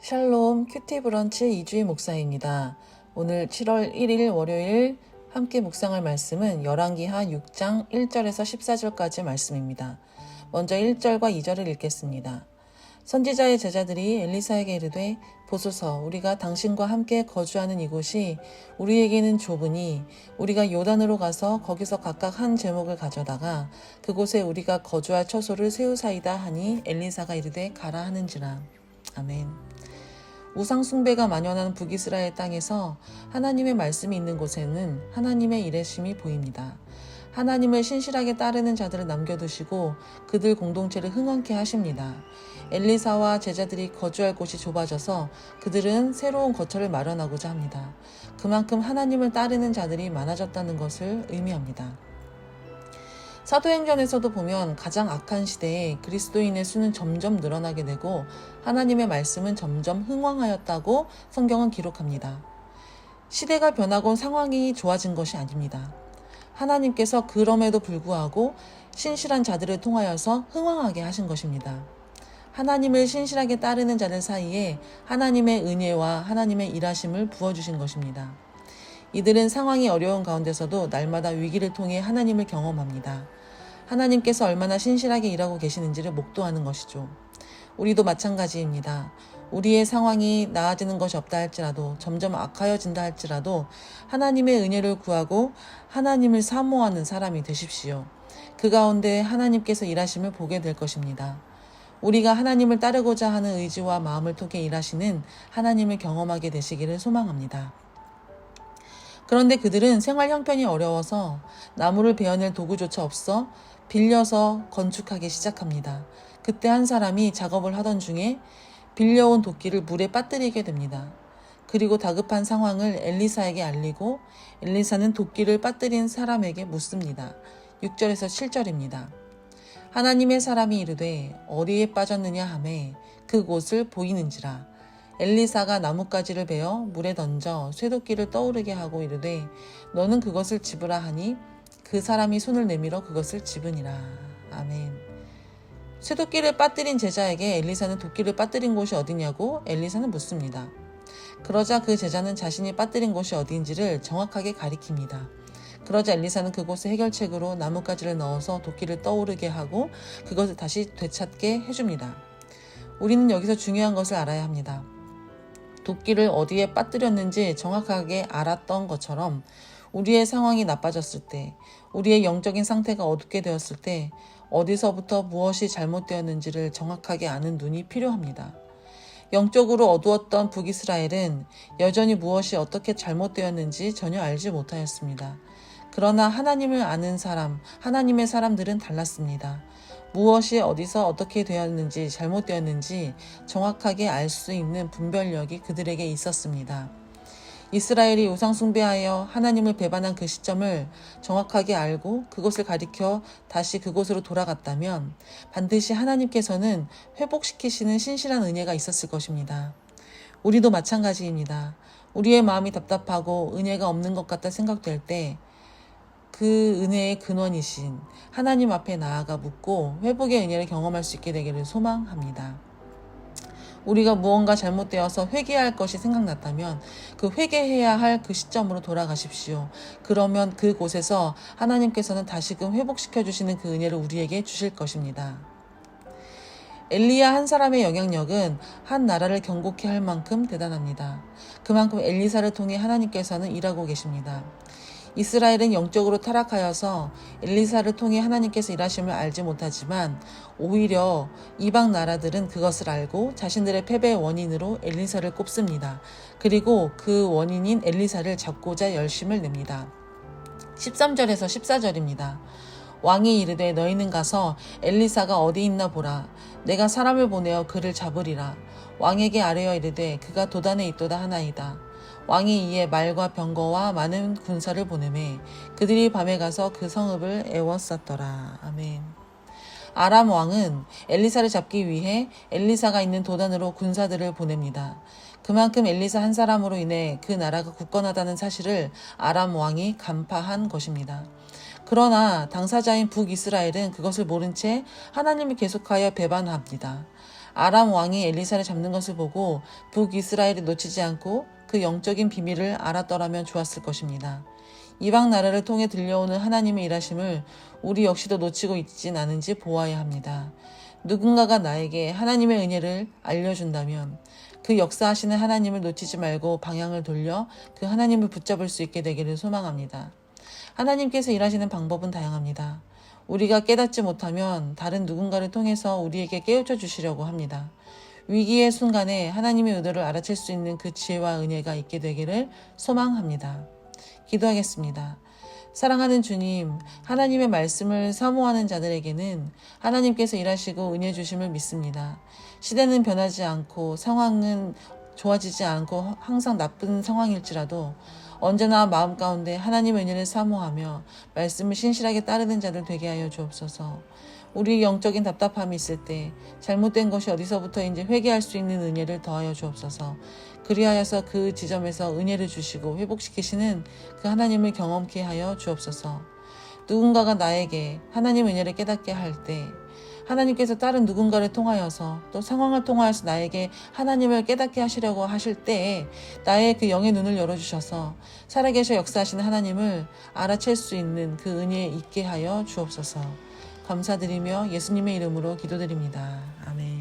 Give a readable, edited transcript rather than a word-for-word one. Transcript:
샬롬 큐티 브런치 이주희 목사입니다. 오늘 7월 1일 월요일 함께 묵상할 말씀은 열왕기하 6장 1절에서 14절까지 말씀입니다. 먼저 1절과 2절을 읽겠습니다. 선지자의 제자들이 엘리사에게 이르되 보소서 우리가 당신과 함께 거주하는 이곳이 우리에게는 좁으니 우리가 요단으로 가서 거기서 각각 한 제목을 가져다가 그곳에 우리가 거주할 처소를 세우사이다 하니 엘리사가 이르되 가라 하는지라. 아멘. 우상 숭배가 만연한 북이스라엘 땅에서 하나님의 말씀이 있는 곳에는 하나님의 일하심이 보입니다. 하나님을 신실하게 따르는 자들을 남겨두시고 그들 공동체를 흥왕케 하십니다. 엘리사와 제자들이 거주할 곳이 좁아져서 그들은 새로운 거처를 마련하고자 합니다. 그만큼 하나님을 따르는 자들이 많아졌다는 것을 의미합니다. 사도행전에서도 보면 가장 악한 시대에 그리스도인의 수는 점점 늘어나게 되고 하나님의 말씀은 점점 흥왕하였다고 성경은 기록합니다. 시대가 변하고 상황이 좋아진 것이 아닙니다. 하나님께서 그럼에도 불구하고 신실한 자들을 통하여서 흥왕하게 하신 것입니다. 하나님을 신실하게 따르는 자들 사이에 하나님의 은혜와 하나님의 일하심을 부어주신 것입니다. 이들은 상황이 어려운 가운데서도 날마다 위기를 통해 하나님을 경험합니다. 하나님께서 얼마나 신실하게 일하고 계시는지를 목도하는 것이죠. 우리도 마찬가지입니다. 우리의 상황이 나아지는 것이 없다 할지라도 점점 악하여진다 할지라도 하나님의 은혜를 구하고 하나님을 사모하는 사람이 되십시오. 그 가운데 하나님께서 일하심을 보게 될 것입니다. 우리가 하나님을 따르고자 하는 의지와 마음을 통해 일하시는 하나님을 경험하게 되시기를 소망합니다. 그런데 그들은 생활 형편이 어려워서 나무를 베어낼 도구조차 없어 빌려서 건축하기 시작합니다. 그때 한 사람이 작업을 하던 중에 빌려온 도끼를 물에 빠뜨리게 됩니다. 그리고 다급한 상황을 엘리사에게 알리고 엘리사는 도끼를 빠뜨린 사람에게 묻습니다. 6절에서 7절입니다. 하나님의 사람이 이르되 어디에 빠졌느냐 하매 그곳을 보이는지라. 엘리사가 나뭇가지를 베어 물에 던져 쇠도끼를 떠오르게 하고 이르되 너는 그것을 집으라 하니 그 사람이 손을 내밀어 그것을 집으니라. 아멘. 쇠도끼를 빠뜨린 제자에게 엘리사는 도끼를 빠뜨린 곳이 어디냐고 엘리사는 묻습니다. 그러자 그 제자는 자신이 빠뜨린 곳이 어디인지를 정확하게 가리킵니다. 그러자 엘리사는 그곳에 해결책으로 나뭇가지를 넣어서 도끼를 떠오르게 하고 그것을 다시 되찾게 해줍니다. 우리는 여기서 중요한 것을 알아야 합니다. 도끼를 어디에 빠뜨렸는지 정확하게 알았던 것처럼 우리의 상황이 나빠졌을 때, 우리의 영적인 상태가 어둡게 되었을 때 어디서부터 무엇이 잘못되었는지를 정확하게 아는 눈이 필요합니다. 영적으로 어두웠던 북이스라엘은 여전히 무엇이 어떻게 잘못되었는지 전혀 알지 못하였습니다. 그러나 하나님을 아는 사람, 하나님의 사람들은 달랐습니다. 무엇이 어디서 어떻게 되었는지 잘못되었는지 정확하게 알 수 있는 분별력이 그들에게 있었습니다. 이스라엘이 우상 숭배하여 하나님을 배반한 그 시점을 정확하게 알고 그것을 가리켜 다시 그곳으로 돌아갔다면 반드시 하나님께서는 회복시키시는 신실한 은혜가 있었을 것입니다. 우리도 마찬가지입니다. 우리의 마음이 답답하고 은혜가 없는 것 같다 생각될 때 그 은혜의 근원이신 하나님 앞에 나아가 묻고 회복의 은혜를 경험할 수 있게 되기를 소망합니다. 우리가 무언가 잘못되어서 회개할 것이 생각났다면 그 회개해야 할 그 시점으로 돌아가십시오. 그러면 그곳에서 하나님께서는 다시금 회복시켜 주시는 그 은혜를 우리에게 주실 것입니다. 엘리야 한 사람의 영향력은 한 나라를 경고케 할 만큼 대단합니다. 그만큼 엘리사를 통해 하나님께서는 일하고 계십니다. 이스라엘은 영적으로 타락하여서 엘리사를 통해 하나님께서 일하심을 알지 못하지만 오히려 이방 나라들은 그것을 알고 자신들의 패배의 원인으로 엘리사를 꼽습니다. 그리고 그 원인인 엘리사를 잡고자 열심을 냅니다. 13절에서 14절입니다. 왕이 이르되 너희는 가서 엘리사가 어디 있나 보라. 내가 사람을 보내어 그를 잡으리라. 왕에게 아뢰어 이르되 그가 도단에 있도다 하나이다. 왕이 이에 말과 병거와 많은 군사를 보내매 그들이 밤에 가서 그 성읍을 에워쌌더라. 아멘. 아람 왕은 엘리사를 잡기 위해 엘리사가 있는 도단으로 군사들을 보냅니다. 그만큼 엘리사 한 사람으로 인해 그 나라가 굳건하다는 사실을 아람 왕이 간파한 것입니다. 그러나 당사자인 북이스라엘은 그것을 모른 채 하나님을 계속하여 배반합니다. 아람 왕이 엘리사를 잡는 것을 보고 북이스라엘이 놓치지 않고 그 영적인 비밀을 알았더라면 좋았을 것입니다. 이방 나라를 통해 들려오는 하나님의 일하심을 우리 역시도 놓치고 있진 않은지 보아야 합니다. 누군가가 나에게 하나님의 은혜를 알려준다면 그 역사하시는 하나님을 놓치지 말고 방향을 돌려 그 하나님을 붙잡을 수 있게 되기를 소망합니다. 하나님께서 일하시는 방법은 다양합니다. 우리가 깨닫지 못하면 다른 누군가를 통해서 우리에게 깨우쳐 주시려고 합니다. 위기의 순간에 하나님의 의도를 알아챌 수 있는 그 지혜와 은혜가 있게 되기를 소망합니다. 기도하겠습니다. 사랑하는 주님, 하나님의 말씀을 사모하는 자들에게는 하나님께서 일하시고 은혜 주심을 믿습니다. 시대는 변하지 않고 상황은 좋아지지 않고 항상 나쁜 상황일지라도 언제나 마음 가운데 하나님의 은혜를 사모하며 말씀을 신실하게 따르는 자들 되게 하여 주옵소서. 우리 영적인 답답함이 있을 때 잘못된 것이 어디서부터인지 회개할 수 있는 은혜를 더하여 주옵소서. 그리하여서 그 지점에서 은혜를 주시고 회복시키시는 그 하나님을 경험케 하여 주옵소서. 누군가가 나에게 하나님의 은혜를 깨닫게 할 때 하나님께서 다른 누군가를 통하여서 또 상황을 통하여서 나에게 하나님을 깨닫게 하시려고 하실 때에 나의 그 영의 눈을 열어주셔서 살아계셔 역사하시는 하나님을 알아챌 수 있는 그 은혜에 있게 하여 주옵소서. 감사드리며 예수님의 이름으로 기도드립니다. 아멘.